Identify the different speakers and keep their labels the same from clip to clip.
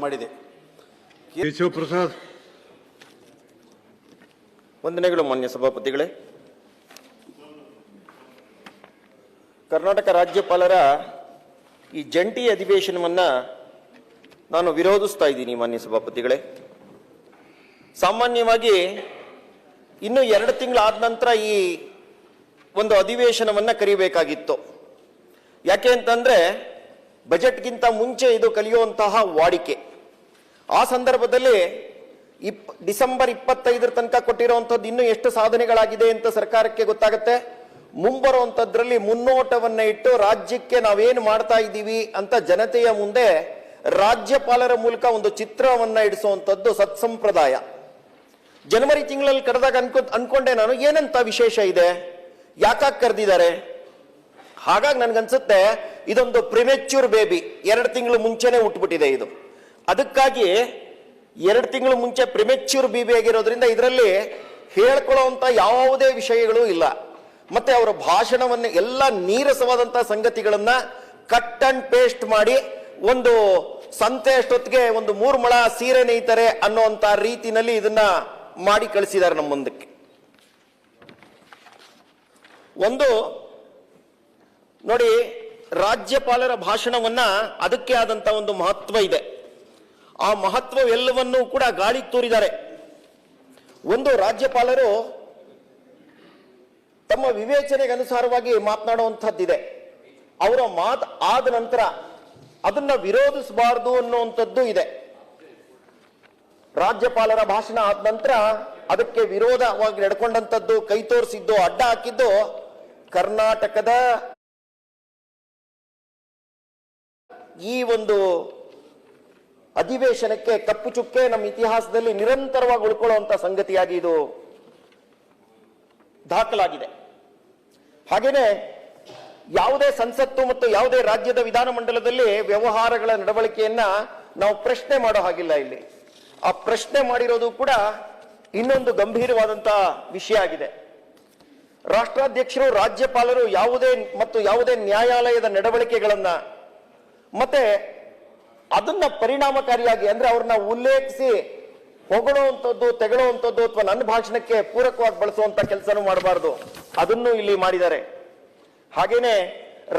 Speaker 1: ಮಾಡಿದೆ.
Speaker 2: ಕೇಶವಪ್ರಸಾದ್.
Speaker 3: ವಂದನೆಗಳು ಮಾನ್ಯ ಸಭಾಪತಿಗಳೇ. ಕರ್ನಾಟಕ ರಾಜ್ಯಪಾಲರ ಈ ಜಂಟಿ ಅಧಿವೇಶನವನ್ನ ನಾನು ವಿರೋಧಿಸ್ತಾ ಇದ್ದೀನಿ ಮಾನ್ಯ ಸಭಾಪತಿಗಳೇ. ಸಾಮಾನ್ಯವಾಗಿ ಇನ್ನು 2 ತಿಂಗಳಾದ ನಂತರ ಈ ಒಂದು ಅಧಿವೇಶನವನ್ನ ಕರೆಯಬೇಕಾಗಿತ್ತು. ಯಾಕೆ ಅಂತಂದ್ರೆ ಬಜೆಟ್ಗಿಂತ ಮುಂಚೆ ಇದು ಕಲಿಯುವಂತಹ ವಾಡಿಕೆ. ಆ ಸಂದರ್ಭದಲ್ಲಿ ಡಿಸೆಂಬರ್ 25 ತನಕ ಕೊಟ್ಟಿರುವಂಥದ್ದು ಇನ್ನೂ ಎಷ್ಟು ಸಾಧನೆಗಳಾಗಿದೆ ಅಂತ ಸರ್ಕಾರಕ್ಕೆ ಗೊತ್ತಾಗುತ್ತೆ. ಮುಂಬರುವಂಥದ್ರಲ್ಲಿ ಮುನ್ನೋಟವನ್ನ ಇಟ್ಟು ರಾಜ್ಯಕ್ಕೆ ನಾವೇನು ಮಾಡ್ತಾ ಇದ್ದೀವಿ ಅಂತ ಜನತೆಯ ಮುಂದೆ ರಾಜ್ಯಪಾಲರ ಮೂಲಕ ಒಂದು ಚಿತ್ರವನ್ನ ಇಡಿಸುವಂಥದ್ದು ಸತ್ಸಂಪ್ರದಾಯ. ಜನವರಿ ತಿಂಗಳಲ್ಲಿ ಕರೆದಾಗ ಅನ್ಕೊಂಡೆ ನಾನು, ಏನಂತ ವಿಶೇಷ ಇದೆ, ಯಾಕಾಗಿ ಕರೆದಿದ್ದಾರೆ. ಹಾಗಾಗಿ ನನ್ಗನ್ಸುತ್ತೆ ಇದೊಂದು ಪ್ರಿಮೆಚ್ಯೂರ್ ಬೇಬಿ, 2 ತಿಂಗಳು ಮುಂಚೆನೆ ಹುಟ್ಟುಬಿಟ್ಟಿದೆ ಇದು. ಅದಕ್ಕಾಗಿ 2 ತಿಂಗಳು ಮುಂಚೆ ಪ್ರಿಮೆಚ್ಯೂರ್ ಬೇಬಿ ಆಗಿರೋದ್ರಿಂದ ಇದರಲ್ಲಿ ಹೇಳ್ಕೊಳ್ಳುವಂತ ಯಾವುದೇ ವಿಷಯಗಳು ಇಲ್ಲ. ಮತ್ತೆ ಅವರ ಭಾಷಣವನ್ನು ಎಲ್ಲ ನೀರಸವಾದಂತಹ ಸಂಗತಿಗಳನ್ನ ಕಟ್ ಅಂಡ್ ಪೇಸ್ಟ್ ಮಾಡಿ ಒಂದು ಸಂತೆ ಅಷ್ಟೊತ್ತಿಗೆ ಒಂದು 3 ಮೊಳ ಸೀರೆ ನೇಯ್ತಾರೆ ಅನ್ನುವಂತ ರೀತಿನಲ್ಲಿ ಇದನ್ನ ಮಾಡಿ ಕಳಿಸಿದ್ದಾರೆ ನಮ್ಮ ಮುಂದಕ್ಕೆ. ಒಂದು ನೋಡಿ, ರಾಜ್ಯಪಾಲರ ಭಾಷಣವನ್ನ ಅದಕ್ಕೆ ಆದಂತ ಒಂದು ಮಹತ್ವ ಇದೆ. ಆ ಮಹತ್ವವೆಲ್ಲವನ್ನೂ ಕೂಡ ಗಾಳಿಗೆ ತೂರಿದ್ದಾರೆ. ಒಂದು, ರಾಜ್ಯಪಾಲರು ತಮ್ಮ ವಿವೇಚನೆಗೆ ಅನುಸಾರವಾಗಿ ಮಾತನಾಡುವಂಥದ್ದಿದೆ. ಅವರ ಮಾತು ಆದ ನಂತರ ಅದನ್ನ ವಿರೋಧಿಸಬಾರದು ಅನ್ನುವಂಥದ್ದು ಇದೆ. ರಾಜ್ಯಪಾಲರ ಭಾಷಣ ಆದ ನಂತರ ಅದಕ್ಕೆ ವಿರೋಧವಾಗಿ ನಡ್ಕೊಂಡಂಥದ್ದು, ಕೈ ತೋರಿಸಿದ್ದು, ಅಡ್ಡ ಹಾಕಿದ್ದು ಕರ್ನಾಟಕದ ಈ ಒಂದು ಅಧಿವೇಶನಕ್ಕೆ ಕಪ್ಪು ಚುಕ್ಕೆ ನಮ್ಮ ಇತಿಹಾಸದಲ್ಲಿ ನಿರಂತರವಾಗಿ ಉಳ್ಕೊಳ್ಳುವಂತ ಸಂಗತಿಯಾಗಿ ಇದು ದಾಖಲಾಗಿದೆ. ಹಾಗೇನೆ ಯಾವುದೇ ಸಂಸತ್ತು ಮತ್ತು ಯಾವುದೇ ರಾಜ್ಯದ ವಿಧಾನಮಂಡಲದಲ್ಲಿ ವ್ಯವಹಾರಗಳ ನಡವಳಿಕೆಯನ್ನ ನಾವು ಪ್ರಶ್ನೆ ಮಾಡೋ ಹಾಗಿಲ್ಲ. ಇಲ್ಲಿ ಆ ಪ್ರಶ್ನೆ ಮಾಡಿರೋದು ಕೂಡ ಇನ್ನೊಂದು ಗಂಭೀರವಾದಂತಹ ವಿಷಯ ಆಗಿದೆ. ರಾಷ್ಟ್ರಾಧ್ಯಕ್ಷರು, ರಾಜ್ಯಪಾಲರು ಯಾವುದೇ ನ್ಯಾಯಾಲಯದ ನಡವಳಿಕೆಗಳನ್ನ ಮತ್ತೆ ಅದನ್ನ ಪರಿಣಾಮಕಾರಿಯಾಗಿ, ಅಂದ್ರೆ ಅವ್ರನ್ನ ಉಲ್ಲೇಖಿಸಿ ಹೊಗಳುವಂಥದ್ದು, ತೆಗಳುವಂಥದ್ದು ಅಥವಾ ನನ್ನ ಭಾಷಣಕ್ಕೆ ಪೂರಕವಾಗಿ ಬಳಸುವಂತ ಕೆಲಸನೂ ಮಾಡಬಾರದು. ಅದನ್ನು ಇಲ್ಲಿ ಮಾಡಿದ್ದಾರೆ. ಹಾಗೇನೆ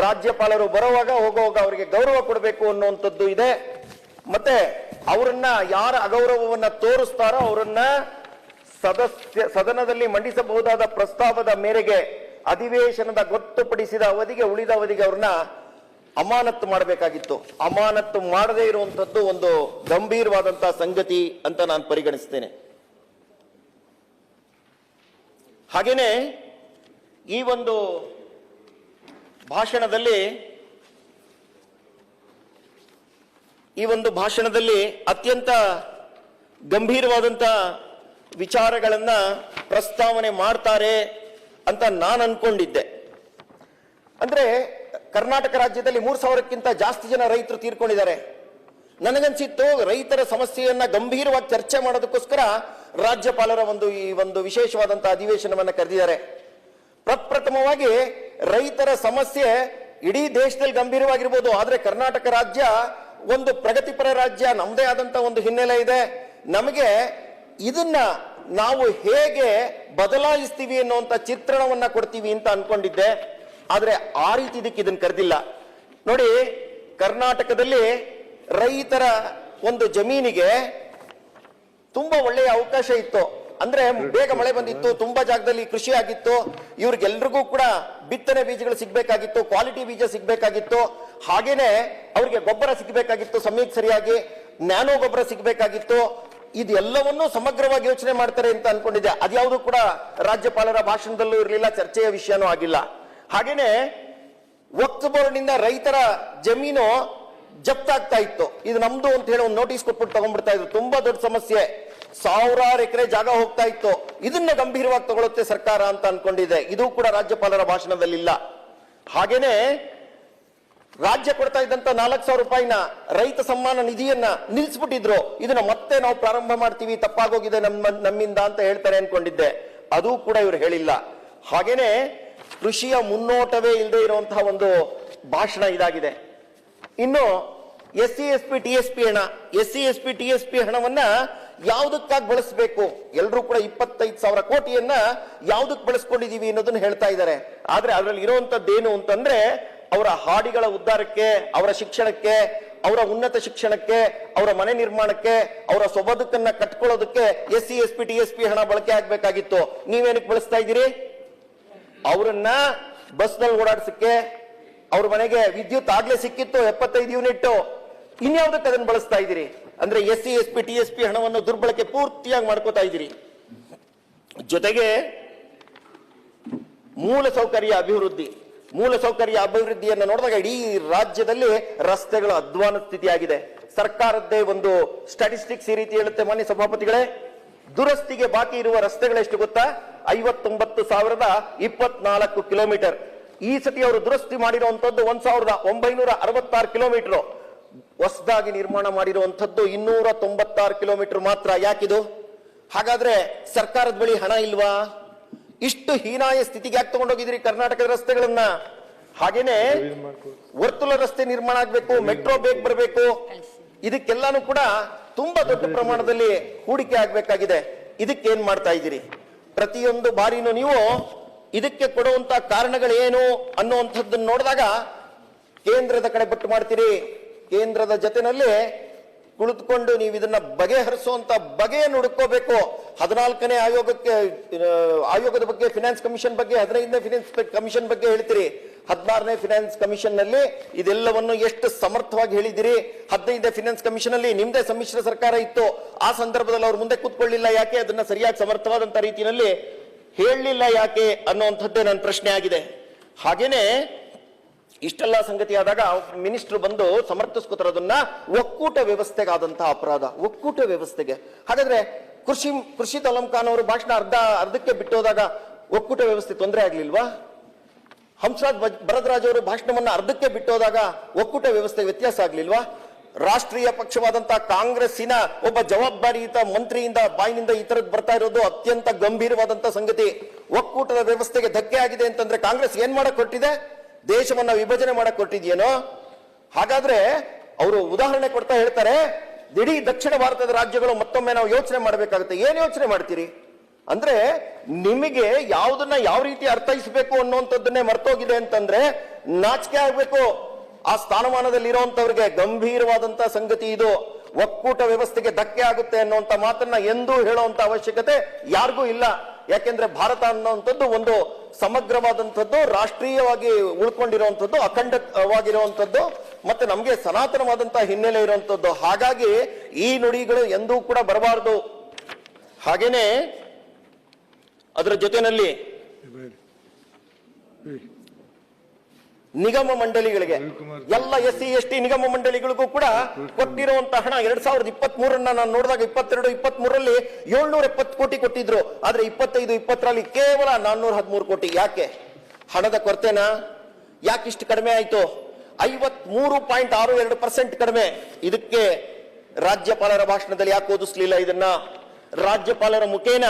Speaker 3: ರಾಜ್ಯಪಾಲರು ಬರುವಾಗ ಹೋಗುವಾಗ ಅವರಿಗೆ ಗೌರವ ಕೊಡಬೇಕು ಅನ್ನುವಂಥದ್ದು ಇದೆ. ಮತ್ತೆ ಅವರನ್ನ ಯಾರ ಅಗೌರವವನ್ನ ತೋರಿಸ್ತಾರೋ ಅವರನ್ನ ಸದನದಲ್ಲಿ ಮಂಡಿಸಬಹುದಾದ ಪ್ರಸ್ತಾವದ ಮೇರೆಗೆ ಅಧಿವೇಶನದ ಗೊತ್ತುಪಡಿಸಿದ ಅವಧಿಗೆ, ಉಳಿದ ಅವಧಿಗೆ ಅವ್ರನ್ನ ಅಮಾನತ್ತು ಮಾಡಬೇಕಾಗಿತ್ತು. ಅಮಾನತ್ತು ಮಾಡದೇ ಇರುವಂತದ್ದು ಒಂದು ಗಂಭೀರವಾದಂತಹ ಸಂಗತಿ ಅಂತ ನಾನು ಪರಿಗಣಿಸ್ತೇನೆ. ಹಾಗೇನೆ ಈ ಒಂದು ಭಾಷಣದಲ್ಲಿ ಅತ್ಯಂತ ಗಂಭೀರವಾದಂತ ವಿಚಾರಗಳನ್ನ ಪ್ರಸ್ತಾವನೆ ಮಾಡ್ತಾರೆ ಅಂತ ನಾನು ಅನ್ಕೊಂಡಿದ್ದೆ. ಅಂದ್ರೆ ಕರ್ನಾಟಕ ರಾಜ್ಯದಲ್ಲಿ 3,000ಕ್ಕಿಂತ ಜಾಸ್ತಿ ಜನ ರೈತರು ತೀರ್ಕೊಂಡಿದ್ದಾರೆ. ನನಗನ್ಸಿತ್ತು ರೈತರ ಸಮಸ್ಯೆಯನ್ನ ಗಂಭೀರವಾಗಿ ಚರ್ಚೆ ಮಾಡೋದಕ್ಕೋಸ್ಕರ ರಾಜ್ಯಪಾಲರ ಈ ಒಂದು ವಿಶೇಷವಾದಂತಹ ಅಧಿವೇಶನವನ್ನ ಕರೆದಿದ್ದಾರೆ. ಪ್ರಪ್ರಥಮವಾಗಿ ರೈತರ ಸಮಸ್ಯೆ ಇಡೀ ದೇಶದಲ್ಲಿ ಗಂಭೀರವಾಗಿರ್ಬೋದು, ಆದ್ರೆ ಕರ್ನಾಟಕ ರಾಜ್ಯ ಒಂದು ಪ್ರಗತಿಪರ ರಾಜ್ಯ, ನಮ್ಮದೇ ಆದಂತ ಒಂದು ಹಿನ್ನೆಲೆ ಇದೆ. ನಮಗೆ ಇದನ್ನ ನಾವು ಹೇಗೆ ಬದಲಾಯಿಸ್ತೀವಿ ಅನ್ನುವಂತ ಚಿತ್ರಣವನ್ನ ಕೊಡ್ತೀವಿ ಅಂತ ಅನ್ಕೊಂಡಿದ್ದೆ. ಆದ್ರೆ ಆ ರೀತಿ ಇದಕ್ಕೆ ಇದನ್ನ ಕರೆದಿಲ್ಲ. ನೋಡಿ, ಕರ್ನಾಟಕದಲ್ಲಿ ರೈತರ ಒಂದು ಜಮೀನಿಗೆ ತುಂಬಾ ಒಳ್ಳೆಯ ಅವಕಾಶ ಇತ್ತು. ಅಂದ್ರೆ ಬೇಗ ಮಳೆ ಬಂದಿತ್ತು, ತುಂಬಾ ಜಾಗದಲ್ಲಿ ಕೃಷಿ ಆಗಿತ್ತು, ಇವ್ರಿಗೆಲ್ರಿಗೂ ಕೂಡ ಬಿತ್ತನೆ ಬೀಜಗಳು ಸಿಗ್ಬೇಕಾಗಿತ್ತು, ಕ್ವಾಲಿಟಿ ಬೀಜ ಸಿಗ್ಬೇಕಾಗಿತ್ತು, ಹಾಗೇನೆ ಅವ್ರಿಗೆ ಗೊಬ್ಬರ ಸಿಗ್ಬೇಕಾಗಿತ್ತು, ಸಮಯಕ್ಕೆ ಸರಿಯಾಗಿ ನ್ಯಾನೋ ಗೊಬ್ಬರ ಸಿಗ್ಬೇಕಾಗಿತ್ತು. ಇದೆಲ್ಲವನ್ನೂ ಸಮಗ್ರವಾಗಿ ಯೋಚನೆ ಮಾಡ್ತಾರೆ ಅಂತ ಅನ್ಕೊಂಡಿದ್ದೆ. ಅದ್ಯಾವುದು ಕೂಡ ರಾಜ್ಯಪಾಲರ ಭಾಷಣದಲ್ಲೂ ಇರಲಿಲ್ಲ, ಚರ್ಚೆಯ ವಿಷಯನೂ ಆಗಿಲ್ಲ. ಹಾಗೇನೆ ವಕ್ಫ್ ಬೋರ್ಡ್ನಿಂದ ರೈತರ ಜಮೀನು ಜಪ್ತಾಗ್ತಾ ಇತ್ತು. ಇದು ನಮ್ದು ಅಂತ ಹೇಳಿ ಒಂದು ನೋಟಿಸ್ ಕೊಟ್ಬಿಟ್ಟು ತಗೊಂಡ್ಬಿಡ್ತಾ ಇದ್ರು. ತುಂಬಾ ದೊಡ್ಡ ಸಮಸ್ಯೆ, 1000 ಎಕರೆ ಜಾಗ ಹೋಗ್ತಾ ಇತ್ತು. ಇದನ್ನ ಗಂಭೀರವಾಗಿ ತಗೊಳುತ್ತೆ ಸರ್ಕಾರ ಅಂತ ಅನ್ಕೊಂಡಿದೆ. ಇದು ಕೂಡ ರಾಜ್ಯಪಾಲರ ಭಾಷಣದಲ್ಲಿಲ್ಲ. ಹಾಗೇನೆ ರಾಜ್ಯ ಕೊಡ್ತಾ ಇದ್ದಂತ 4,000 ರೂಪಾಯಿನ ರೈತ ಸಮ್ಮಾನ ನಿಧಿಯನ್ನ ನಿಲ್ಲಿಸ್ಬಿಟ್ಟಿದ್ರು. ಇದನ್ನ ಮತ್ತೆ ನಾವು ಪ್ರಾರಂಭ ಮಾಡ್ತೀವಿ, ತಪ್ಪಾಗೋಗಿದೆ ನಮ್ಮಿಂದ ಅಂತ ಹೇಳ್ತಾರೆ ಅನ್ಕೊಂಡಿದ್ದೆ. ಅದು ಕೂಡ ಇವರು ಹೇಳಿಲ್ಲ. ಹಾಗೇನೆ ಕೃಷಿಯ ಮುನ್ನೋಟವೇ ಇಲ್ಲದೆ ಇರುವಂತಹ ಒಂದು ಭಾಷಣ ಇದಾಗಿದೆ. ಇನ್ನು SC ST TSP ಹಣ, SC ST TSP ಹಣವನ್ನ ಯಾವುದಕ್ಕಾಗಿ ಬಳಸಬೇಕು? ಎಲ್ಲರೂ ಕೂಡ 25,000 ಕೋಟಿಯನ್ನ ಯಾವುದಕ್ಕೆ ಬಳಸ್ಕೊಂಡಿದೀವಿ ಅನ್ನೋದನ್ನ ಹೇಳ್ತಾ ಇದ್ದಾರೆ. ಆದ್ರೆ ಅದರಲ್ಲಿ ಇರುವಂತದ್ದೇನು ಅಂತಂದ್ರೆ ಅವರ ಹಾಡಿಗಳ ಉದ್ಧಾರಕ್ಕೆ, ಅವರ ಶಿಕ್ಷಣಕ್ಕೆ, ಅವರ ಉನ್ನತ ಶಿಕ್ಷಣಕ್ಕೆ, ಅವರ ಮನೆ ನಿರ್ಮಾಣಕ್ಕೆ, ಅವರ ಸೊಬದುಕನ್ನ ಕಟ್ಕೊಳ್ಳೋದಕ್ಕೆ SC ST TSP ಹಣ ಬಳಕೆ ಆಗ್ಬೇಕಾಗಿತ್ತು. ನೀವೇನಕ್ಕೆ ಬಳಸ್ತಾ ಇದ್ದೀರಿ? ಅವರನ್ನ ಬಸ್ನಲ್ಲಿ ಓಡಾಡ್ಸಕ್ಕೆ, ಅವ್ರ ಮನೆಗೆ ವಿದ್ಯುತ್ ಆಗ್ಲೇ ಸಿಕ್ಕಿತ್ತು 75 ಯೂನಿಟ್, ಇನ್ಯಾವುದಕ್ಕೆ ಅದನ್ನು ಬಳಸ್ತಾ ಇದ್ದೀರಿ? ಅಂದ್ರೆ SC ST TSP ಹಣವನ್ನು ದುರ್ಬಳಕೆ ಪೂರ್ತಿಯಾಗಿ ಮಾಡ್ಕೋತಾ ಇದ್ದೀರಿ. ಜೊತೆಗೆ ಮೂಲಸೌಕರ್ಯ ಅಭಿವೃದ್ಧಿಯನ್ನು ನೋಡಿದಾಗ ಇಡೀ ರಾಜ್ಯದಲ್ಲಿ ರಸ್ತೆಗಳ ಅಧ್ವಾನ ಸ್ಥಿತಿಯಾಗಿದೆ. ಸರ್ಕಾರದ್ದೇ ಒಂದು ಸ್ಟಾಟಿಸ್ಟಿಕ್ಸ್ ಈ ರೀತಿ ಹೇಳುತ್ತೆ ಮಾನ್ಯ ಸಭಾಪತಿಗಳೇ, ದುರಸ್ತಿಗೆ ಬಾಕಿ ಇರುವ ರಸ್ತೆಗಳೆಷ್ಟು ಗೊತ್ತಾ? 59,024 ಕಿಲೋಮೀಟರ್. ಈ ಸತಿ ಅವರು ದುರಸ್ತಿ ಮಾಡಿರುವಂತದ್ದು 1,966 ಕಿಲೋಮೀಟರ್. ಹೊಸದಾಗಿ ನಿರ್ಮಾಣ ಮಾಡಿರುವಂತದ್ದು 296 ಕಿಲೋಮೀಟರ್ ಮಾತ್ರ. ಯಾಕಿದು? ಹಾಗಾದ್ರೆ ಸರ್ಕಾರದ ಬಳಿ ಹಣ ಇಲ್ವಾ? ಇಷ್ಟು ಹೀನಾಯ ಸ್ಥಿತಿಗೆ ಯಾಕೆ ತಗೊಂಡೋಗಿದ್ರಿ ಕರ್ನಾಟಕದ ರಸ್ತೆಗಳನ್ನ? ಹಾಗೇನೆ ವರ್ತುಲ ರಸ್ತೆ ನಿರ್ಮಾಣ ಆಗ್ಬೇಕು, ಮೆಟ್ರೋ ಬೇಗ ಬರಬೇಕು, ಇದಕ್ಕೆಲ್ಲಾನು ಕೂಡ ತುಂಬಾ ದೊಡ್ಡ ಪ್ರಮಾಣದಲ್ಲಿ ಹೂಡಿಕೆ ಆಗ್ಬೇಕಾಗಿದೆ. ಇದಕ್ಕೇನ್ ಮಾಡ್ತಾ ಇದ್ದೀರಿ? ಪ್ರತಿಯೊಂದು ಬಾರಿನೂ ನೀವು ಇದಕ್ಕೆ ಕೊಡುವಂತ ಕಾರಣಗಳೇನು ಅನ್ನುವಂಥದ್ದನ್ನು ನೋಡಿದಾಗ ಕೇಂದ್ರದ ಕಡೆ ಬಟ್ಟು ಮಾಡ್ತೀರಿ. ಕೇಂದ್ರದ ಜೊತೆನಲ್ಲಿ ಕುಳಿತುಕೊಂಡು ನೀವು ಇದನ್ನ ಬಗೆಹರಿಸುವಂತ ಬಗೆಯನ್ನು ಹುಡುಕೋಬೇಕು. 14ನೇ ಆಯೋಗದ ಬಗ್ಗೆ, ಫಿನಾನ್ಸ್ ಕಮಿಷನ್ ಬಗ್ಗೆ, 15ನೇ ಫಿನಾನ್ಸ್ ಕಮಿಷನ್ ಬಗ್ಗೆ ಹೇಳ್ತೀರಿ. 16ನೇ ಫಿನಾನ್ಸ್ ಕಮಿಷನ್ ನಲ್ಲಿ ಇದೆಲ್ಲವನ್ನು ಎಷ್ಟು ಸಮರ್ಥವಾಗಿ ಹೇಳಿದಿರಿ. 15ನೇ ಫಿನಾನ್ಸ್ ಕಮಿಷನ್ ಅಲ್ಲಿ ನಿಮ್ದೇ ಸಮ್ಮಿಶ್ರ ಸರ್ಕಾರ ಇತ್ತು. ಆ ಸಂದರ್ಭದಲ್ಲಿ ಅವ್ರ ಮುಂದೆ ಕೂತ್ಕೊಳ್ಳಿಲ್ಲ ಯಾಕೆ? ಅದನ್ನ ಸರಿಯಾಗಿ ಸಮರ್ಥವಾದಂತ ರೀತಿಯಲ್ಲಿ ಹೇಳಲಿಲ್ಲ ಯಾಕೆ ಅನ್ನುವಂಥದ್ದೇ ನನ್ನ ಪ್ರಶ್ನೆ ಆಗಿದೆ. ಹಾಗೇನೆ ಇಷ್ಟೆಲ್ಲ ಸಂಗತಿ ಆದಾಗ ಮಿನಿಸ್ಟರ್ ಬಂದು ಸಮರ್ಥಿಸ್ಕೋತಾರದನ್ನ ಒಕ್ಕೂಟ ವ್ಯವಸ್ಥೆಗಾದಂತಹ ಅಪರಾಧ, ಒಕ್ಕೂಟ ವ್ಯವಸ್ಥೆಗೆ. ಹಾಗಾದ್ರೆ ಕೃಷಿ ತಲಂ ಖಾನ್ ಅವರು ಭಾಷಣ ಅರ್ಧಕ್ಕೆ ಬಿಟ್ಟೋದಾಗ ಒಕ್ಕೂಟ ವ್ಯವಸ್ಥೆ ತೊಂದರೆ ಆಗ್ಲಿಲ್ವಾ? ಹಂಸರಾಜ್ ಭರದ್ರಾಜ್ ಅವರು ಭಾಷಣವನ್ನ ಅರ್ಧಕ್ಕೆ ಬಿಟ್ಟೋದಾಗ ಒಕ್ಕೂಟ ವ್ಯವಸ್ಥೆ ವ್ಯತ್ಯಾಸ ಆಗ್ಲಿಲ್ವಾ? ರಾಷ್ಟ್ರೀಯ ಪಕ್ಷವಾದಂತಹ ಕಾಂಗ್ರೆಸ್ಸಿನ ಒಬ್ಬ ಜವಾಬ್ದಾರಿಯುತ ಮಂತ್ರಿಯಿಂದ ಬಾಯಿನಿಂದ ಈ ತರದ್ ಬರ್ತಾ ಇರೋದು ಅತ್ಯಂತ ಗಂಭೀರವಾದಂತ ಸಂಗತಿ. ಒಕ್ಕೂಟದ ವ್ಯವಸ್ಥೆಗೆ ಧಕ್ಕೆ ಆಗಿದೆ ಅಂತಂದ್ರೆ ಕಾಂಗ್ರೆಸ್ ಏನ್ ಮಾಡಕ್ ಹೊರಟಿದೆ? ದೇಶವನ್ನ ವಿಭಜನೆ ಮಾಡಕ್ ಹೊರಟಿದ್ಯೇನೋ? ಹಾಗಾದ್ರೆ ಅವರು ಉದಾಹರಣೆ ಕೊಡ್ತಾ ಹೇಳ್ತಾರೆ, ಇಡೀ ದಕ್ಷಿಣ ಭಾರತದ ರಾಜ್ಯಗಳು ಮತ್ತೊಮ್ಮೆ ನಾವು ಯೋಚನೆ ಮಾಡಬೇಕಾಗುತ್ತೆ. ಏನ್ ಯೋಚನೆ ಮಾಡ್ತೀರಿ ಅಂದ್ರೆ, ನಿಮಗೆ ಯಾವುದನ್ನ ಯಾವ ರೀತಿ ಅರ್ಥೈಸಬೇಕು ಅನ್ನುವಂಥದ್ದನ್ನೇ ಮರ್ತೋಗಿದೆ ಅಂತಂದ್ರೆ ನಾಚಿಕೆ ಆಗ್ಬೇಕು. ಆ ಸ್ಥಾನಮಾನದಲ್ಲಿ ಇರುವಂತವ್ರಿಗೆ ಗಂಭೀರವಾದಂತ ಸಂಗತಿ ಇದು. ಒಕ್ಕೂಟ ವ್ಯವಸ್ಥೆಗೆ ಧಕ್ಕೆ ಆಗುತ್ತೆ ಅನ್ನುವಂತ ಮಾತನ್ನ ಎಂದೂ ಹೇಳುವಂತ ಅವಶ್ಯಕತೆ ಯಾರಿಗೂ ಇಲ್ಲ. ಯಾಕೆಂದ್ರೆ ಭಾರತ ಅನ್ನುವಂಥದ್ದು ಒಂದು ಸಮಗ್ರವಾದಂಥದ್ದು, ರಾಷ್ಟ್ರೀಯವಾಗಿ ಉಳ್ಕೊಂಡಿರುವಂಥದ್ದು, ಅಖಂಡವಾಗಿರುವಂಥದ್ದು, ಮತ್ತೆ ನಮಗೆ ಸನಾತನವಾದಂತಹ ಹಿನ್ನೆಲೆ ಇರುವಂಥದ್ದು. ಹಾಗಾಗಿ ಈ ನುಡಿಗಳು ಎಂದೂ ಕೂಡ ಬರಬಾರದು. ಹಾಗೇನೆ ಅದರ ಜೊತೆನಲ್ಲಿ ನಿಗಮ ಮಂಡಳಿಗಳಿಗೆ, ಎಲ್ಲ SC ST ನಿಗಮ ಮಂಡಳಿಗಳಿಗೂ ಕೂಡ ಕೊಟ್ಟಿರುವಂತಹ ಹಣ 2023 ನಾನು ನೋಡಿದಾಗ 22-23ರಲ್ಲಿ 770 ಕೋಟಿ ಕೊಟ್ಟಿದ್ರು. ಆದ್ರೆ 25-20ರಲ್ಲಿ ಕೇವಲ 413 ಕೋಟಿ. ಯಾಕೆ? ಹಣದ ಕೊರತೆನಾ? ಯಾಕಿಷ್ಟು ಕಡಿಮೆ ಆಯ್ತು? 53.62% ಕಡಿಮೆ. ಇದಕ್ಕೆ ರಾಜ್ಯಪಾಲರ ಭಾಷಣದಲ್ಲಿ ಯಾಕೆ ಓದಿಸ್ಲಿಲ್ಲ? ಇದನ್ನ ರಾಜ್ಯಪಾಲರ ಮುಖೇನ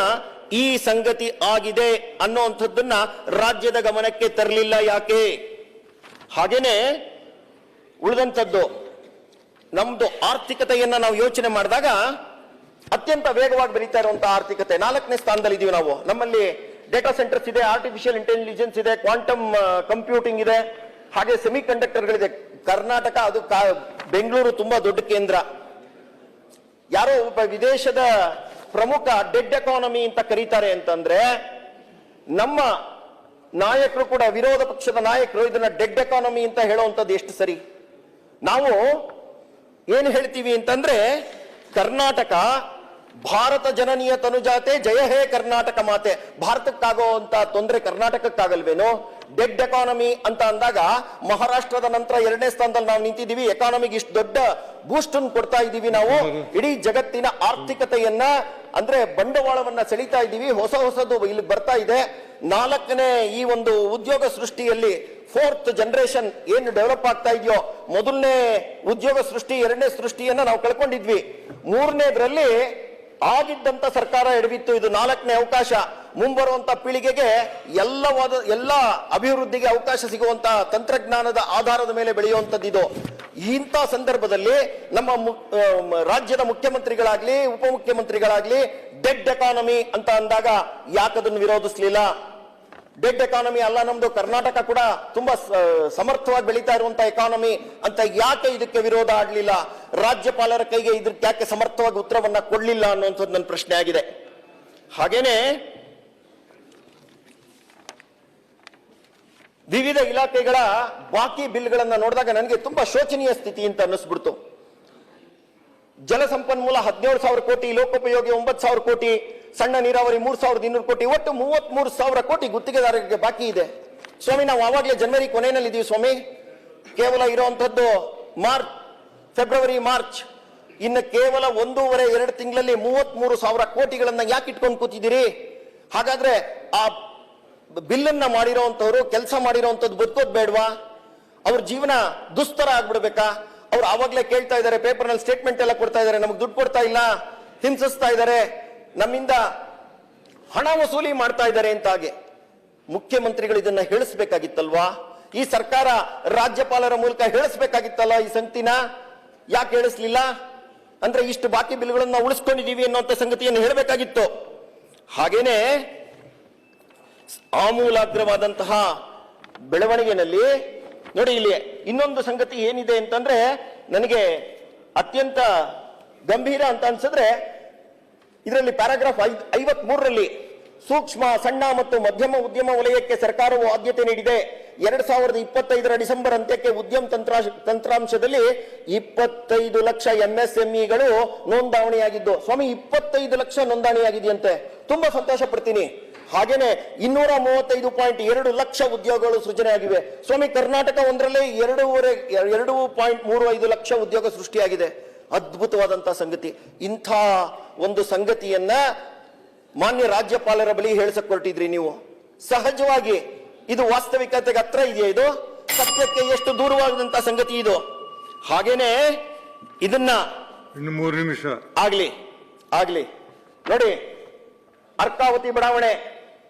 Speaker 3: ಈ ಸಂಗತಿ ಆಗಿದೆ ಅನ್ನುವಂಥದ್ದನ್ನ ರಾಜ್ಯದ ಗಮನಕ್ಕೆ ತರಲಿಲ್ಲ ಯಾಕೆ? ಹಾಗೇನೆ ಉಳಿದಂಥದ್ದು ನಮ್ದು ಆರ್ಥಿಕತೆಯನ್ನ ನಾವು ಯೋಚನೆ ಮಾಡಿದಾಗ ಅತ್ಯಂತ ವೇಗವಾಗಿ ಬೆಳೀತಾ ಇರುವಂತಹ ಆರ್ಥಿಕತೆ 4ನೇ ಸ್ಥಾನದಲ್ಲಿ ಇದೀವಿ ನಾವು. ನಮ್ಮಲ್ಲಿ ಡೇಟಾ ಸೆಂಟರ್ಸ್ ಇದೆ, ಆರ್ಟಿಫಿಷಿಯಲ್ ಇಂಟೆಲಿಜೆನ್ಸ್ ಇದೆ, ಕ್ವಾಂಟಮ್ ಕಂಪ್ಯೂಟಿಂಗ್ ಇದೆ, ಹಾಗೆ ಸೆಮಿ ಕಂಡಕ್ಟರ್ಗಳಿದೆ. ಕರ್ನಾಟಕ ಅದು ಬೆಂಗಳೂರು ತುಂಬಾ ದೊಡ್ಡ ಕೇಂದ್ರ. ಯಾರೋ ಒಬ್ಬ ವಿದೇಶದ ಪ್ರಮುಖ ಡೆಡ್ ಎಕಾನಮಿ ಅಂತ ಕರೀತಾರೆ ಅಂತಂದ್ರೆ, ನಮ್ಮ ನಾಯಕರು ಕೂಡ, ವಿರೋಧ ಪಕ್ಷದ ನಾಯಕರು ಇದನ್ನ ಡೆಡ್ ಎಕಾನಮಿ ಅಂತ ಹೇಳುವಂಥದ್ದು ಎಷ್ಟು ಸರಿ? ನಾವು ಏನು ಹೇಳ್ತೀವಿ ಅಂತಂದ್ರೆ, ಕರ್ನಾಟಕ ಭಾರತ ಜನನೀಯ ತನುಜಾತೆ ಜಯ ಹೇ ಕರ್ನಾಟಕ ಮಾತೆ. ಭಾರತಕ್ಕಾಗುವಂತ ತೊಂದರೆ ಕರ್ನಾಟಕಕ್ಕಾಗಲ್ವೇನೋ? ಡೆಡ್ ಎಕಾನಮಿ ಅಂತ ಅಂದಾಗ ಮಹಾರಾಷ್ಟ್ರದ ನಂತರ 2ನೇ ಸ್ಥಾನದಲ್ಲಿ ನಾವು ನಿಂತಿದ್ದೀವಿ. ಎಕಾನಮಿಗೆ ಇಷ್ಟು ದೊಡ್ಡ ಬೂಸ್ಟ್ ಅನ್ನು ಕೊಡ್ತಾ ಇದ್ದೀವಿ ನಾವು. ಇಡೀ ಜಗತ್ತಿನ ಆರ್ಥಿಕತೆಯನ್ನ ಅಂದ್ರೆ ಬಂಡವಾಳವನ್ನ ಸೆಳೀತಾ ಇದ್ದೀವಿ. ಹೊಸದು ಇಲ್ಲಿ ಬರ್ತಾ ಇದೆ. 4ನೇ ಈ ಒಂದು ಉದ್ಯೋಗ ಸೃಷ್ಟಿಯಲ್ಲಿ 4th ಜನರೇಷನ್ ಏನು ಡೆವಲಪ್ ಆಗ್ತಾ ಇದೆಯೋ, ಮೊದಲನೇ ಉದ್ಯೋಗ ಸೃಷ್ಟಿ, 2ನೇ ಸೃಷ್ಟಿಯನ್ನ ನಾವು ಕಳ್ಕೊಂಡಿದ್ವಿ. 3ನೇದ್ರಲ್ಲಿ ಆಗಿದ್ದಂತ ಸರ್ಕಾರ ಎಡವಿತ್ತು. ಇದು 4ನೇ ಅವಕಾಶ. ಮುಂಬರುವಂತ ಪೀಳಿಗೆಗೆ ಎಲ್ಲ ಅಭಿವೃದ್ಧಿಗೆ ಅವಕಾಶ ಸಿಗುವಂತ ತಂತ್ರಜ್ಞಾನದ ಆಧಾರದ ಮೇಲೆ ಬೆಳೆಯುವಂತದ್ದು ಇದು. ಇಂಥ ಸಂದರ್ಭದಲ್ಲಿ ನಮ್ಮ ರಾಜ್ಯದ ಮುಖ್ಯಮಂತ್ರಿಗಳಾಗ್ಲಿ ಉಪಮುಖ್ಯಮಂತ್ರಿಗಳಾಗ್ಲಿ ಡೆಡ್ ಎಕಾನಮಿ ಅಂತ ಅಂದಾಗ ಯಾಕದನ್ನು ವಿರೋಧಿಸಲಿಲ್ಲ? ಡೆಡ್ ಎಕಾನಮಿ ಅಲ್ಲ ನಮ್ದು, ಕರ್ನಾಟಕ ಕೂಡ ತುಂಬಾ ಸಮರ್ಥವಾಗಿ ಬೆಳೀತಾ ಇರುವಂತಹ ಎಕಾನಮಿ ಅಂತ ಯಾಕೆ ಇದಕ್ಕೆ ವಿರೋಧ ಆಡ್ಲಿಲ್ಲ? ರಾಜ್ಯಪಾಲರ ಕೈಗೆ ಇದಕ್ಕೆ ಯಾಕೆ ಸಮರ್ಥವಾಗಿ ಉತ್ತರವನ್ನ ಕೊಡ್ಲಿಲ್ಲ ಅನ್ನುವಂಥದ್ದು ನನ್ನ ಪ್ರಶ್ನೆ ಆಗಿದೆ. ಹಾಗೇನೆ ವಿವಿಧ ಇಲಾಖೆಗಳ ಬಾಕಿ ಬಿಲ್ಗಳನ್ನ ನೋಡಿದಾಗ ನನಗೆ ತುಂಬಾ ಶೋಚನೀಯ ಸ್ಥಿತಿ ಅಂತ ಅನ್ನಿಸ್ಬಿಡ್ತು. ಜಲಸಂಪನ್ಮೂಲ 17,000 ಕೋಟಿ, ಲೋಕೋಪಯೋಗಿ 9,000 ಕೋಟಿ, ಸಣ್ಣ ನೀರಾವರಿ 3,200 ಕೋಟಿ, ಒಟ್ಟು 33,000 ಕೋಟಿ ಗುತ್ತಿಗೆದಾರರಿಗೆ ಬಾಕಿ ಇದೆ. ಸ್ವಾಮಿ, ನಾವು ಆವಾಗಲೇ ಜನವರಿ ಕೊನೆಯಲ್ಲಿ ಇದೀವಿ ಸ್ವಾಮಿ. ಕೇವಲ ಇರುವಂತದ್ದು ಫೆಬ್ರವರಿ ಮಾರ್ಚ್, ಇನ್ನು ಕೇವಲ 1.5-2 ತಿಂಗಳಲ್ಲಿ 33,000 ಕೋಟಿಗಳನ್ನ ಯಾಕೆ ಇಟ್ಕೊಂಡು ಕೂತಿದ್ದೀರಿ? ಹಾಗಾದ್ರೆ ಆ ಬಿಲ್ಲನ್ನ ಮಾಡಿರೋಂಥವ್ರು, ಕೆಲಸ ಮಾಡಿರೋಂಥದ್ದು ಬದುಕೋದ್ ಬೇಡವಾ? ಅವ್ರ ಜೀವನ ದುಸ್ತರ ಆಗ್ಬಿಡ್ಬೇಕಾ? ಅವ್ರು ಆವಾಗಲೇ ಕೇಳ್ತಾ ಇದ್ದಾರೆ, ಪೇಪರ್ನಲ್ಲಿ ಸ್ಟೇಟ್ಮೆಂಟ್ ಎಲ್ಲ ಕೊಡ್ತಾ ಇದ್ದಾರೆ, ನಮಗೆ ದುಡ್ಡು ಕೊಡ್ತಾ ಇಲ್ಲ, ಹಿಂಸಿಸ್ತಾ ಇದ್ದಾರೆ, ನಮ್ಮಿಂದ ಹಣ ವಸೂಲಿ ಮಾಡ್ತಾ ಇದ್ದಾರೆ ಅಂತಾಗೆ. ಮುಖ್ಯಮಂತ್ರಿಗಳು ಇದನ್ನ ಹೇಳಿಸ್ಬೇಕಾಗಿತ್ತಲ್ವಾ? ಈ ಸರ್ಕಾರ ರಾಜ್ಯಪಾಲರ ಮೂಲಕ ಹೇಳಿಸ್ಬೇಕಾಗಿತ್ತಲ್ಲ ಈ ಸಂಗತಿನ? ಯಾಕೆ ಹೇಳಿಸ್ಲಿಲ್ಲ? ಅಂದ್ರೆ ಇಷ್ಟು ಬಾಕಿ ಬಿಲ್ಗಳನ್ನ ಉಳಿಸ್ಕೊಂಡಿದೀವಿ ಅನ್ನೋಂಥ ಸಂಗತಿಯನ್ನು ಹೇಳಬೇಕಾಗಿತ್ತು. ಹಾಗೇನೆ ಆಮೂಲಾಗ್ರವಾದಂತಹ ಬೆಳವಣಿಗೆನಲ್ಲಿ ನೋಡಿ, ಇಲ್ಲಿ ಇನ್ನೊಂದು ಸಂಗತಿ ಏನಿದೆ ಅಂತಂದ್ರೆ ನನಗೆ ಅತ್ಯಂತ ಗಂಭೀರ ಅಂತ ಅನ್ಸಿದ್ರೆ, ಇದರಲ್ಲಿ ಪ್ಯಾರಾಗ್ರಾಫ್ 53ರಲ್ಲಿ ಸೂಕ್ಷ್ಮ, ಸಣ್ಣ ಮತ್ತು ಮಧ್ಯಮ ಉದ್ಯಮ ವಲಯಕ್ಕೆ ಸರ್ಕಾರವು ಆದ್ಯತೆ ನೀಡಿದೆ. 2025ರ ಡಿಸೆಂಬರ್ ಅಂತ್ಯಕ್ಕೆ ಉದ್ಯಮ ತಂತ್ರಾಂಶದಲ್ಲಿ 25 ಲಕ್ಷ ಎಂಎಸ್ಎಂಇಗಳು ನೋಂದಣಿಯಾಗಿದ್ದು. ಸ್ವಾಮಿ, 25 ಲಕ್ಷ ನೋಂದಣಿಯಾಗಿದೆಯಂತೆ. ತುಂಬಾ ಸಂತೋಷ ಪಡ್ತೀನಿ. ಹಾಗೇನೆ 235.2 ಲಕ್ಷ ಉದ್ಯೋಗಗಳು ಸೃಜನೆಯಾಗಿವೆ. ಸ್ವಾಮಿ, ಕರ್ನಾಟಕ ಒಂದರಲ್ಲೇ 2.35 ಲಕ್ಷ ಉದ್ಯೋಗ ಸೃಷ್ಟಿಯಾಗಿದೆ. ಅದ್ಭುತವಾದಂತಹ ಸಂಗತಿ. ಇಂಥ ಒಂದು ಸಂಗತಿಯನ್ನ ಮಾನ್ಯ ರಾಜ್ಯಪಾಲರ ಬಳಿ ಹೇಳಿಸಕ್ ಹೊರಟಿದ್ರಿ ನೀವು. ಸಹಜವಾಗಿ ಇದು ವಾಸ್ತವಿಕತೆಗೆ ಹತ್ರ ಇದೆಯಾ? ಇದು ಸತ್ಯಕ್ಕೆ ಎಷ್ಟು ದೂರವಾದಂತ ಸಂಗತಿ ಇದು. ಹಾಗೇನೆ ಇದನ್ನ
Speaker 2: ಇನ್ನು 3 ನಿಮಿಷ
Speaker 3: ಆಗ್ಲಿ ನೋಡಿ, ಅರ್ಕಾವತಿ ಬಡಾವಣೆ,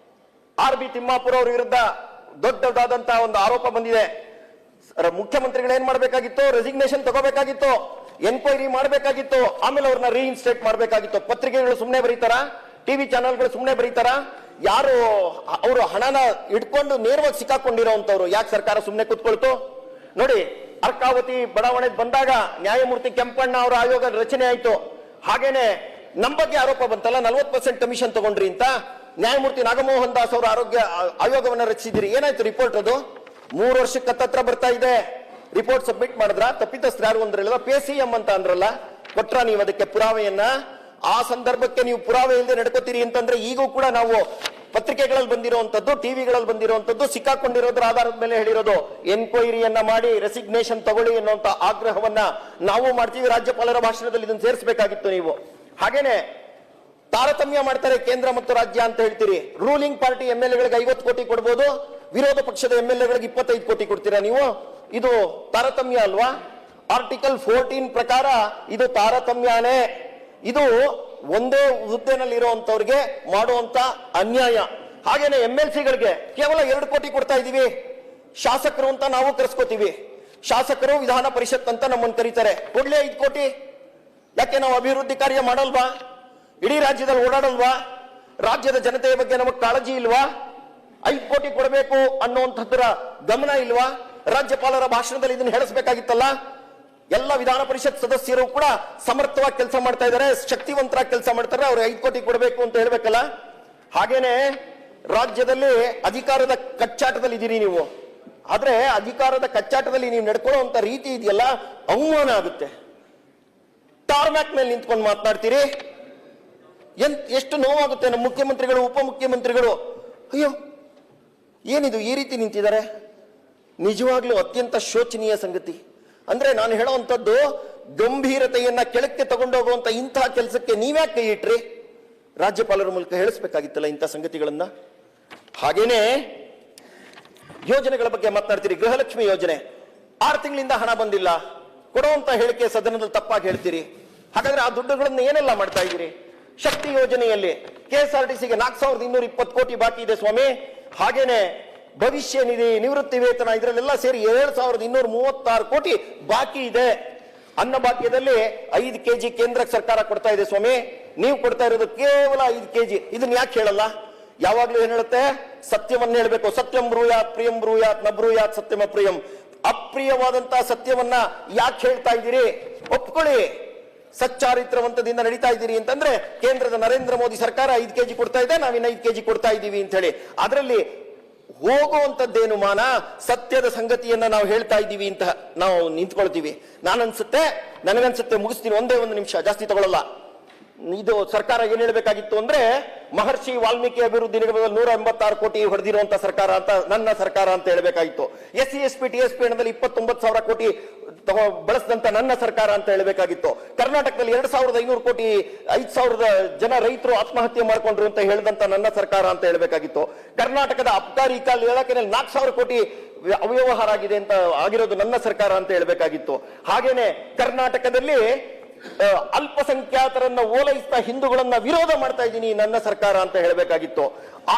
Speaker 3: RB ತಿಮ್ಮಾಪುರ ಅವರ ವಿರುದ್ಧ ದೊಡ್ಡದಾದಂತಹ ಒಂದು ಆರೋಪ ಬಂದಿದೆ. ಮುಖ್ಯಮಂತ್ರಿಗಳು ಏನ್ ಮಾಡಬೇಕಾಗಿತ್ತು? ರೆಸಿಗ್ನೇಷನ್ ತಗೋಬೇಕಾಗಿತ್ತು, ಎನ್ಕ್ವೈರಿ ಮಾಡಬೇಕಾಗಿತ್ತು, ಆಮೇಲೆ ಅವ್ರನ್ನ ರೀಇನ್ಸ್ಟೇಟ್ ಮಾಡಬೇಕಾಗಿತ್ತು. ಪತ್ರಿಕೆಗಳು ಸುಮ್ಮನೆ ಬರೀತಾರ? ಟಿವಿ ಚಾನೆಲ್ಗಳು ಸುಮ್ಮನೆ ಬರೀತಾರ? ಯಾರು ಅವರು ಹಣನ ಇಟ್ಕೊಂಡು ನೇರವಾಗಿ ಸಿಕ್ಕಾಕೊಂಡಿರೋಂಥವ್ರು ಯಾಕೆ ಸರ್ಕಾರ ಸುಮ್ಮನೆ ಕೂತ್ಕೊಳ್ತು? ನೋಡಿ, ಅರ್ಕಾವತಿ ಬಡಾವಣೆ ಬಂದಾಗ ನ್ಯಾಯಮೂರ್ತಿ ಕೆಂಪಣ್ಣ ಅವರ ಆಯೋಗ ರಚನೆ ಆಯ್ತು. ಹಾಗೇನೆ ನಮ್ಮ ಬಗ್ಗೆ ಆರೋಪ ಬಂತಲ್ಲ, 40% ಕಮಿಷನ್ ತಗೊಂಡ್ರಿ ಅಂತ. ನ್ಯಾಯಮೂರ್ತಿ ನಾಗಮೋಹನ್ ದಾಸ್ ಅವರ ಆಯೋಗವನ್ನ ರಚಿಸಿದಿರಿ. ಏನಾಯ್ತು ರಿಪೋರ್ಟ್? ಅದು 3 ವರ್ಷಕ್ಕೆ ಹತ್ತತ್ರ ಬರ್ತಾ ಇದೆ. ರಿಪೋರ್ಟ್ ಸಬ್ಮಿಟ್ ಮಾಡಿದ್ರ? ತಪ್ಪಿತಸ್ಥರು ಯಾರು ಅಂದ್ರಲ್ಲ, PCM ಅಂತ ಅಂದ್ರಲ್ಲ, ಕೊಟ್ರ ನೀವು ಅದಕ್ಕೆ ಪುರಾವೆಯನ್ನ? ಆ ಸಂದರ್ಭಕ್ಕೆ ನೀವು ಪುರಾವೆ ಇಲ್ಲದೆ ನಡ್ಕೋತೀರಿ ಅಂತಂದ್ರೆ ಈಗೂ ಕೂಡ ನಾವು ಪತ್ರಿಕೆಗಳಲ್ಲಿ ಬಂದಿರುವಂತದ್ದು, ಟಿವಿಗಳಲ್ಲಿ ಬಂದಿರುವಂತದ್ದು, ಸಿಕ್ಕಾಕೊಂಡಿರೋದ್ರ ಆಧಾರದ ಮೇಲೆ ಹೇಳಿರೋದು. ಎನ್ಕ್ವೈರಿಯನ್ನ ಮಾಡಿ ರೆಸಿಗ್ನೇಷನ್ ತಗೊಳ್ಳಿ ಅನ್ನುವಂತ ಆಗ್ರಹವನ್ನ ನಾವು ಮಾಡ್ತೀವಿ. ರಾಜ್ಯಪಾಲರ ಭಾಷಣದಲ್ಲಿ ಇದನ್ನು ಸೇರಿಸಬೇಕಾಗಿತ್ತು ನೀವು. ಹಾಗೇನೆ ತಾರತಮ್ಯ ಮಾಡ್ತಾರೆ ಕೇಂದ್ರ ಮತ್ತು ರಾಜ್ಯ ಅಂತ ಹೇಳ್ತೀರಿ. ರೂಲಿಂಗ್ ಪಾರ್ಟಿ MLA-ಗಳಿಗೆ 50 ಕೋಟಿ ಕೊಡ್ಬೋದು, ವಿರೋಧ ಪಕ್ಷದ MLA-ಗಳಿಗೆ 25 ಕೋಟಿ ಕೊಡ್ತೀರಾ ನೀವು? ಇದು ತಾರತಮ್ಯ ಅಲ್ವಾ? ಆರ್ಟಿಕಲ್ 14 ಪ್ರಕಾರ ಇದು ತಾರತಮ್ಯನೇ. ಇದು ಒಂದೇ ಹುದ್ದೆನಲ್ಲಿ ಇರುವಂತವ್ರಿಗೆ ಮಾಡುವಂತ ಅನ್ಯಾಯ. ಹಾಗೇನೆ MLC-ಗಳಿಗೆ ಕೇವಲ 2 ಕೋಟಿ ಕೊಡ್ತಾ ಇದೀವಿ. ಶಾಸಕರು ಅಂತ ನಾವು ಕರೆಸ್ಕೋತೀವಿ, ಶಾಸಕರು ವಿಧಾನ ಪರಿಷತ್ ಅಂತ ನಮ್ಮನ್ನು ಕರೀತಾರೆ. ಕೊಡ್ಲೇ 5 ಕೋಟಿ? ಯಾಕೆ ನಾವು ಅಭಿವೃದ್ಧಿ ಕಾರ್ಯ ಮಾಡಲ್ವಾ? ಇಡೀ ರಾಜ್ಯದಲ್ಲಿ ಓಡಾಡಲ್ವಾ? ರಾಜ್ಯದ ಜನತೆಯ ಬಗ್ಗೆ ನಮಗೆ ಕಾಳಜಿ ಇಲ್ವಾ? 5 ಕೋಟಿ ಕೊಡಬೇಕು ಅನ್ನುವಂಥದ್ರ ಗಮನ ಇಲ್ವಾ? ರಾಜ್ಯಪಾಲರ ಭಾಷಣದಲ್ಲಿ ಇದನ್ನು ಹೇಳಿಸಬೇಕಾಗಿತ್ತಲ್ಲ. ಎಲ್ಲ ವಿಧಾನ ಪರಿಷತ್ ಸದಸ್ಯರು ಕೂಡ ಸಮರ್ಥವಾಗಿ ಕೆಲಸ ಮಾಡ್ತಾ ಇದ್ದಾರೆ, ಶಕ್ತಿವಂತರಾಗಿ ಕೆಲಸ ಮಾಡ್ತಾರೆ, ಅವ್ರಿಗೆ 5 ಕೋಟಿ ಕೊಡಬೇಕು ಅಂತ ಹೇಳ್ಬೇಕಲ್ಲ. ಹಾಗೇನೆ ರಾಜ್ಯದಲ್ಲಿ ಅಧಿಕಾರದ ಕಚ್ಚಾಟದಲ್ಲಿ ಇದೀರಿ ನೀವು. ಆದ್ರೆ ಅಧಿಕಾರದ ಕಚ್ಚಾಟದಲ್ಲಿ ನೀವು ನಡ್ಕೊಳ್ಳುವಂತ ರೀತಿ ಇದೆಯಲ್ಲ, ಅವಮಾನ ಆಗುತ್ತೆ. ಟಾರ್ಮ್ಯಾಕ್ ಮೇಲೆ ನಿಂತ್ಕೊಂಡು ಮಾತನಾಡ್ತೀರಿ. ಎಷ್ಟು ನೋವಾಗುತ್ತೆ. ನಮ್ಮ ಮುಖ್ಯಮಂತ್ರಿಗಳು, ಉಪಮುಖ್ಯಮಂತ್ರಿಗಳು, ಅಯ್ಯೋ ಏನಿದು ಈ ರೀತಿ ನಿಂತಿದ್ದಾರೆ? ನಿಜವಾಗ್ಲೂ ಅತ್ಯಂತ ಶೋಚನೀಯ ಸಂಗತಿ. ಅಂದ್ರೆ ನಾನು ಹೇಳುವಂತದ್ದು, ಗಂಭೀರತೆಯನ್ನ ಕೆಳಕ್ಕೆ ತಗೊಂಡೋಗುವಂತ ಇಂತಹ ಕೆಲಸಕ್ಕೆ ನೀವ್ಯಾಕೆ ಕೈ ಇಟ್ರಿ? ರಾಜ್ಯಪಾಲರ ಮೂಲಕ ಹೇಳಿಸ್ಬೇಕಾಗಿತ್ತಲ್ಲ ಇಂಥ ಸಂಗತಿಗಳನ್ನ. ಹಾಗೇನೆ ಯೋಜನೆಗಳ ಬಗ್ಗೆ ಮಾತನಾಡ್ತೀರಿ. ಗೃಹಲಕ್ಷ್ಮಿ ಯೋಜನೆ 6 ತಿಂಗಳಿಂದ ಹಣ ಬಂದಿಲ್ಲ ಕೊಡುವಂತ ಹೇಳಿಕೆ ಸದನದಲ್ಲಿ ತಪ್ಪಾಗಿ ಹೇಳ್ತೀರಿ. ಹಾಗಾದ್ರೆ ಆ ದುಡ್ಡುಗಳನ್ನ ಏನೆಲ್ಲ ಮಾಡ್ತಾ ಇದ್ದೀರಿ? ಶಕ್ತಿ ಯೋಜನೆಯಲ್ಲಿ KSRTCಗೆ 4220 ಕೋಟಿ ಬಾಕಿ ಇದೆ ಸ್ವಾಮಿ. ಹಾಗೇನೆ ಭವಿಷ್ಯ ನಿಧಿ, ನಿವೃತ್ತಿ ವೇತನ ಇದರಲ್ಲೆಲ್ಲ ಸೇರಿ 7236 ಕೋಟಿ ಬಾಕಿ ಇದೆ. ಅನ್ನ ಭಾಗ್ಯದಲ್ಲಿ 5 kg ಕೇಂದ್ರ ಸರ್ಕಾರ ಕೊಡ್ತಾ ಇದೆ ಸ್ವಾಮಿ. ನೀವು ಕೊಡ್ತಾ ಇರೋದು ಕೇವಲ 5 kg. ಇದನ್ನ ಯಾಕೆ ಹೇಳಲ್ಲ? ಯಾವಾಗ್ಲೂ ಏನ್ ಹೇಳುತ್ತೆ? ಸತ್ಯವನ್ನ ಹೇಳ್ಬೇಕು. ಸತ್ಯಂ ಬ್ರೂಯಾತ್ ಪ್ರಿಯಂ ಬ್ರೂಯಾತ್ ನ ಬ್ರೂಯಾತ್ ಸತ್ಯಮ ಪ್ರಿಯಂ. ಅಪ್ರಿಯವಾದಂತ ಸತ್ಯವನ್ನ ಯಾಕೆ ಹೇಳ್ತಾ ಇದ್ದೀರಿ? ಒಪ್ಕೊಳ್ಳಿ. ಸಚ್ಚಾರಿತ್ರವಂತದಿಂದ ನಡೀತಾ ಇದ್ದೀರಿ ಅಂತಂದ್ರೆ ಕೇಂದ್ರದ ನರೇಂದ್ರ ಮೋದಿ ಸರ್ಕಾರ 5 kg ಕೊಡ್ತಾ ಇದೆ, ನಾವಿನ್ನ 5 kg ಕೊಡ್ತಾ ಇದ್ದೀವಿ ಅಂತ ಹೇಳಿ ಅದರಲ್ಲಿ ಹೋಗುವಂತದ್ದೇನು ಮಾನ? ಸತ್ಯದ ಸಂಗತಿಯನ್ನ ನಾವು ಹೇಳ್ತಾ ಇದ್ದೀವಿ ಅಂತ ನಾವು ನಿಂತ್ಕೊಳ್ತೀವಿ. ನನಗನ್ಸುತ್ತೆ ಮುಗಿಸ್ತೀನಿ, ಒಂದೇ ಒಂದು ನಿಮಿಷ, ಜಾಸ್ತಿ ತಗೊಳ್ಳಲ್ಲ. ಇದು ಸರ್ಕಾರ ಏನ್ ಹೇಳ್ಬೇಕಾಗಿತ್ತು ಅಂದ್ರೆ, ಮಹರ್ಷಿ ವಾಲ್ಮೀಕಿ ಅಭಿವೃದ್ಧಿ ನಿಗಮದಲ್ಲಿ 186 ಕೋಟಿ ಹೊಡೆದಿರುವಂತ ಸರ್ಕಾರ ಅಂತ, ನನ್ನ ಸರ್ಕಾರ ಅಂತ ಹೇಳ್ಬೇಕಾಗಿತ್ತು. SC ST TSP ಹಣದಲ್ಲಿ 29,000 ಕೋಟಿ ಬಳಸಿದಂತ ನನ್ನ ಸರ್ಕಾರ ಅಂತ ಹೇಳ್ಬೇಕಾಗಿತ್ತು. ಕರ್ನಾಟಕದಲ್ಲಿ 2,500 ಕೋಟಿ 5,000 ಜನ ರೈತರು ಆತ್ಮಹತ್ಯೆ ಮಾಡ್ಕೊಂಡ್ರು ಅಂತ ಹೇಳಿದಂತ ನನ್ನ ಸರ್ಕಾರ ಅಂತ ಹೇಳ್ಬೇಕಾಗಿತ್ತು. ಕರ್ನಾಟಕದ ಅಬ್ಕಾರಿ ಇಲಾಖೆಯಲ್ಲಿ 4,000 ಕೋಟಿ ಅವ್ಯವಹಾರ ಆಗಿದೆ ಅಂತ ಆಗಿರೋದು ನನ್ನ ಸರ್ಕಾರ ಅಂತ ಹೇಳ್ಬೇಕಾಗಿತ್ತು. ಹಾಗೇನೆ ಕರ್ನಾಟಕದಲ್ಲಿ ಅಲ್ಪಸಂಖ್ಯಾತರನ್ನ ಓಲೈಸ್ತಾ ಹಿಂದೂಗಳನ್ನ ವಿರೋಧ ಮಾಡ್ತಾ ಇದ್ದೀನಿ, ನನ್ನ ಸರ್ಕಾರ ಅಂತ ಹೇಳಬೇಕಾಗಿತ್ತು.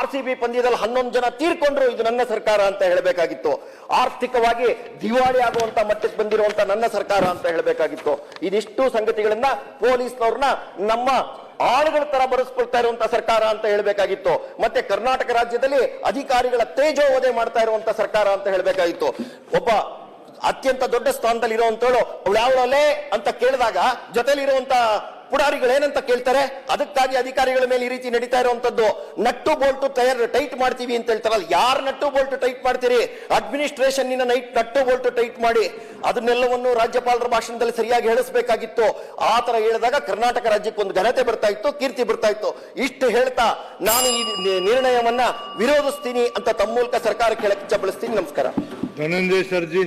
Speaker 3: RCB ಪಂದ್ಯದಲ್ಲಿ 11 ಜನ ತೀರ್ಕೊಂಡ್ರು, ಇದು ನನ್ನ ಸರ್ಕಾರ ಅಂತ ಹೇಳಬೇಕಾಗಿತ್ತು. ಆರ್ಥಿಕವಾಗಿ ದಿವಾಳಿ ಆಗುವಂತ ಮಟ್ಟಕ್ಕೆ ಬಂದಿರುವಂತ ನನ್ನ ಸರ್ಕಾರ ಅಂತ ಹೇಳಬೇಕಾಗಿತ್ತು. ಇದಿಷ್ಟು ಸಂಗತಿಗಳನ್ನ ಪೊಲೀಸ್ನವ್ರನ್ನ ನಮ್ಮ ಆಳುಗಳ ತರ ಬರೆಸ್ಕೊಳ್ತಾ ಇರುವಂತ ಸರ್ಕಾರ ಅಂತ ಹೇಳಬೇಕಾಗಿತ್ತು. ಮತ್ತೆ ಕರ್ನಾಟಕ ರಾಜ್ಯದಲ್ಲಿ ಅಧಿಕಾರಿಗಳ ತೇಜೋವಧೆ ಮಾಡ್ತಾ ಇರುವಂತ ಸರ್ಕಾರ ಅಂತ ಹೇಳಬೇಕಾಗಿತ್ತು. ಒಬ್ಬ ಅತ್ಯಂತ ದೊಡ್ಡ ಸ್ಥಾನದಲ್ಲಿ ಇರುವಂತವಳು ಅವಳು ಯಾವಳೇ ಅಂತ ಕೇಳಿದಾಗ ಜೊತೆಲಿರುವಂತ ಪುಡಾರಿಗಳು ಏನಂತ ಕೇಳ್ತಾರೆ? ಅದಕ್ಕಾಗಿ ಅಧಿಕಾರಿಗಳ ಮೇಲೆ ಈ ರೀತಿ ನಡೀತಾ ಇರುವಂತದ್ದು. ನಟ್ಟು ಬೋಲ್ಟು ಟೈಟ್ ಮಾಡ್ತೀವಿ ಅಂತ ಹೇಳ್ತಾರಲ್ಲ, ಯಾರು ನಟ್ಟು ಬೋಲ್ಟು ಟೈಟ್ ಮಾಡ್ತೀರಿ? ಅಡ್ಮಿನಿಸ್ಟ್ರೇಷನ್ ನಟ್ಟು ಬೋಲ್ಟು ಟೈಟ್ ಮಾಡಿ ಅದನ್ನೆಲ್ಲವನ್ನು ರಾಜ್ಯಪಾಲರ ಭಾಷಣದಲ್ಲಿ ಸರಿಯಾಗಿ ಹೇಳಿಸಬೇಕಾಗಿತ್ತು. ಆ ತರ ಹೇಳಿದಾಗ ಕರ್ನಾಟಕ ರಾಜ್ಯಕ್ಕೆ ಒಂದು ಘನತೆ ಬರ್ತಾ ಇತ್ತು, ಕೀರ್ತಿ ಬರ್ತಾ ಇತ್ತು. ಇಷ್ಟು ಹೇಳ್ತಾ ನಾನು ಈ ನಿರ್ಣಯವನ್ನ ವಿರೋಧಿಸ್ತೀನಿ ಅಂತ ತಮ್ಮ ಮೂಲಕ ಸರ್ಕಾರಕ್ಕೆ ಹೇಳಕ್ಕೆ ಇಚ್ಛಪಡಿಸ್ತೀನಿ. ನಮಸ್ಕಾರ.
Speaker 2: ಧನಂಜಯ ಸರ್ಜಿ.